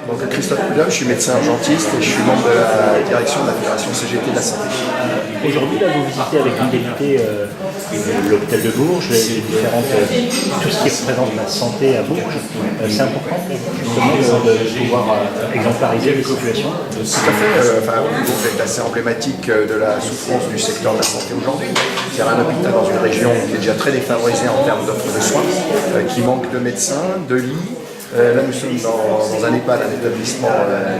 Donc Christophe Coudin, je suis médecin urgentiste et je suis membre de la direction de la Fédération CGT de la santé. Aujourd'hui, là, vous visitez avec une députée l'hôpital de Bourges, les différentes, tout ce qui représente la santé à Bourges. C'est important justement de pouvoir exemplariser les situations. Tout à fait. Bourges est assez emblématique de la souffrance du secteur de la santé aujourd'hui. C'est un hôpital dans une région qui est déjà très défavorisée en termes d'offres de soins, qui manque de médecins, de lits. Là, nous sommes dans un EHPAD, un établissement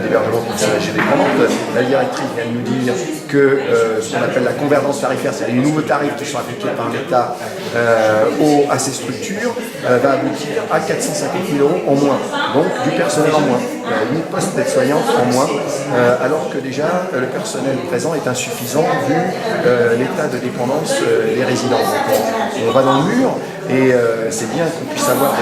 d'hébergement pour personnes âgées dépendantes. La directrice vient de nous dire que ce qu'on appelle la convergence tarifaire, c'est-à-dire les nouveaux tarifs qui sont appliqués par l'État à ces structures, va aboutir à 450 000 € en moins. Donc du personnel en moins, 8 postes d'aides-soignantes en moins, alors que déjà le personnel présent est insuffisant vu l'état de dépendance des résidents. Donc on va dans le mur. Et c'est bien qu'on puisse avoir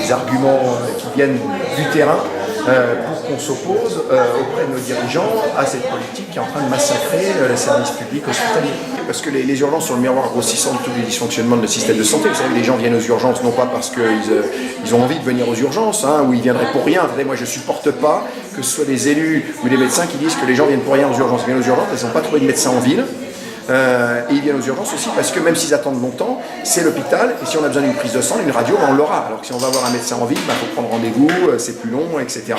des arguments qui viennent du terrain pour qu'on s'oppose auprès de nos dirigeants à cette politique qui est en train de massacrer les services publics hospitaliers. Parce que les urgences sont le miroir grossissant de tous les dysfonctionnements de notre système de santé. Vous savez, les gens viennent aux urgences non pas parce qu'ils ont envie de venir aux urgences, ou ils viendraient pour rien. Vous savez, moi je ne supporte pas que ce soit des élus ou des médecins qui disent que les gens viennent pour rien aux urgences. Ils viennent aux urgences parce qu'ils n'ont pas trouvé de médecin en ville. Et ils viennent aux urgences aussi parce que même s'ils attendent longtemps, c'est l'hôpital et si on a besoin d'une prise de sang, d'une radio, on l'aura. Alors que si on va voir un médecin en ville, il faut prendre rendez-vous, c'est plus long, etc.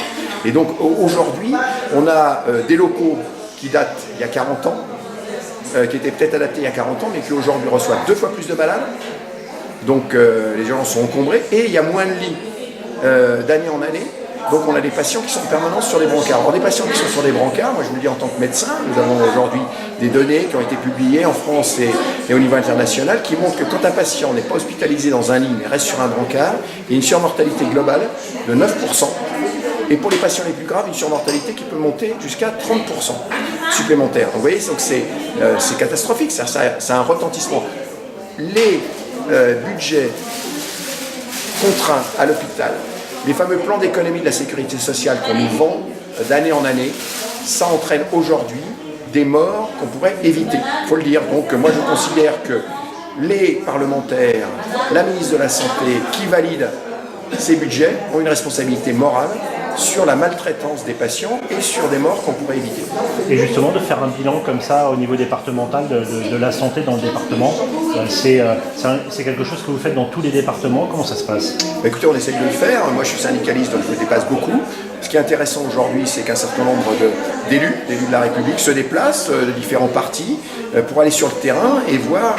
Et donc aujourd'hui, on a des locaux qui datent il y a 40 ans, qui étaient peut-être adaptés il y a 40 ans, mais qui aujourd'hui reçoivent 2 fois plus de malades. Donc les urgences sont encombrées et il y a moins de lits d'année en année. Donc on a des patients qui sont en permanence sur des brancards. Alors des patients qui sont sur des brancards, moi je vous le dis en tant que médecin, nous avons aujourd'hui des données qui ont été publiées en France et au niveau international qui montrent que quand un patient n'est pas hospitalisé dans un lit mais reste sur un brancard, il y a une surmortalité globale de 9%. Et pour les patients les plus graves, une surmortalité qui peut monter jusqu'à 30% supplémentaire. Donc vous voyez, c'est catastrophique, ça a un retentissement. Les budgets contraints à l'hôpital, les fameux plans d'économie de la sécurité sociale qu'on nous vend d'année en année, ça entraîne aujourd'hui des morts qu'on pourrait éviter, il faut le dire. Donc moi je considère que les parlementaires, la ministre de la Santé qui valide ces budgets ont une responsabilité morale sur la maltraitance des patients et sur des morts qu'on pourrait éviter. Et justement, de faire un bilan comme ça au niveau départemental de la santé dans le département, c'est quelque chose que vous faites dans tous les départements. Comment ça se passe? Écoutez, on essaye de le faire. Moi, je suis syndicaliste, donc je me dépasse beaucoup. Ce qui est intéressant aujourd'hui, c'est qu'un certain nombre d'élus de la République se déplacent de différents partis pour aller sur le terrain et voir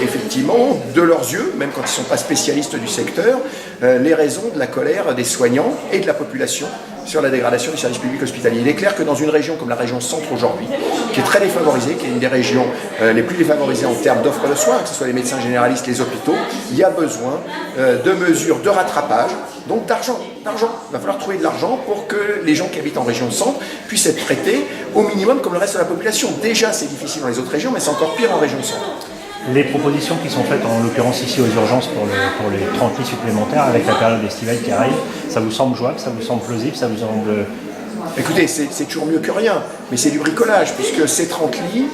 effectivement de leurs yeux, même quand ils ne sont pas spécialistes du secteur, les raisons de la colère des soignants et de la population sur la dégradation du service public hospitalier. Il est clair que dans une région comme la région centre aujourd'hui, qui est très défavorisée, qui est une des régions les plus défavorisées en termes d'offres de soins, que ce soit les médecins généralistes, les hôpitaux, il y a besoin de mesures de rattrapage, donc d'argent. Il va falloir trouver de l'argent pour que les gens qui habitent en région centre puissent être traités au minimum comme le reste de la population. Déjà, c'est difficile dans les autres régions, mais c'est encore pire en région centre. Les propositions qui sont faites, en l'occurrence ici aux urgences pour les 30 lits supplémentaires avec la période estivale qui arrive, ça vous semble jouable, ça vous semble plausible, ça vous semble... Écoutez, c'est toujours mieux que rien, mais c'est du bricolage, puisque ces 30 lits,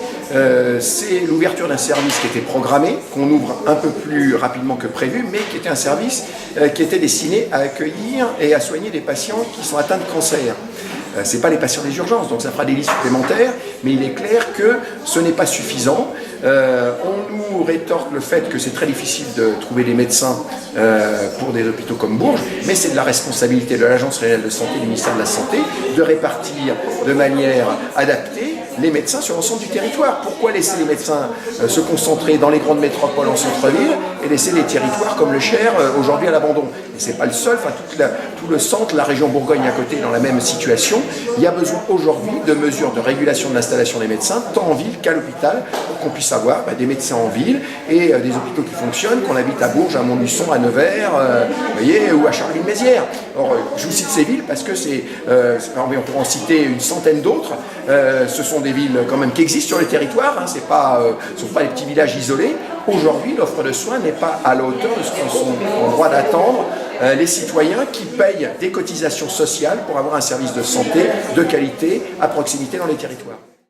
c'est l'ouverture d'un service qui était programmé, qu'on ouvre un peu plus rapidement que prévu, mais qui était un service qui était destiné à accueillir et à soigner des patients qui sont atteints de cancer. Ce n'est pas les patients des urgences, donc ça fera des lits supplémentaires, mais il est clair que ce n'est pas suffisant. On nous rétorque le fait que c'est très difficile de trouver des médecins pour des hôpitaux comme Bourges, mais c'est de la responsabilité de l'Agence régionale de santé, du ministère de la Santé, de répartir de manière adaptée les médecins sur l'ensemble du territoire. Pourquoi laisser les médecins se concentrer dans les grandes métropoles en centre-ville et laisser les territoires comme le Cher aujourd'hui à l'abandon? Et c'est pas le seul, tout le centre, la région Bourgogne à côté est dans la même situation. Il y a besoin aujourd'hui de mesures de régulation de l'installation des médecins, tant en ville qu'à l'hôpital, pour qu'on puisse avoir des médecins en ville et des hôpitaux qui fonctionnent, qu'on habite à Bourges, à Montluçon, à Nevers, ou à Charleville-Mézières. Or, je vous cite ces villes parce que on pourrait en citer une centaine d'autres. Ce sont des villes quand même qui existent sur le territoire, ce ne sont pas des petits villages isolés. Aujourd'hui, l'offre de soins n'est pas à la hauteur de ce qu'on sont en droit d'attendre les citoyens qui payent des cotisations sociales pour avoir un service de santé de qualité à proximité dans les territoires.